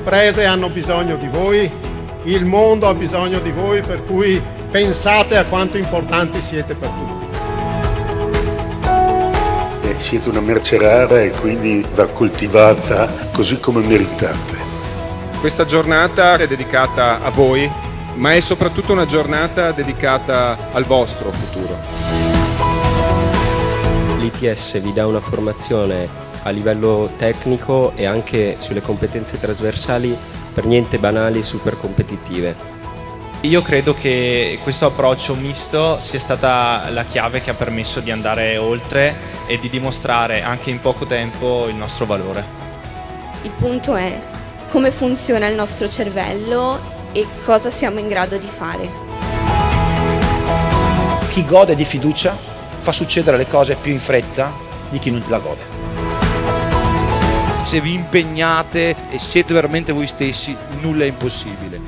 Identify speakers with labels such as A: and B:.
A: imprese hanno bisogno di voi, il mondo ha bisogno di voi, per cui pensate a quanto importanti siete per tutti.
B: Siete una merce rara e quindi va coltivata così come meritate.
C: Questa giornata è dedicata a voi, ma è soprattutto una giornata dedicata al vostro futuro.
D: L'ITS vi dà una formazione a livello tecnico e anche sulle competenze trasversali per niente banali, super competitive.
E: Io credo che questo approccio misto sia stata la chiave che ha permesso di andare oltre e di dimostrare anche in poco tempo il nostro valore.
F: Il punto è come funziona il nostro cervello e cosa siamo in grado di fare.
G: Chi gode di fiducia fa succedere le cose più in fretta di chi non la gode.
H: Se vi impegnate e siete veramente voi stessi, nulla è impossibile.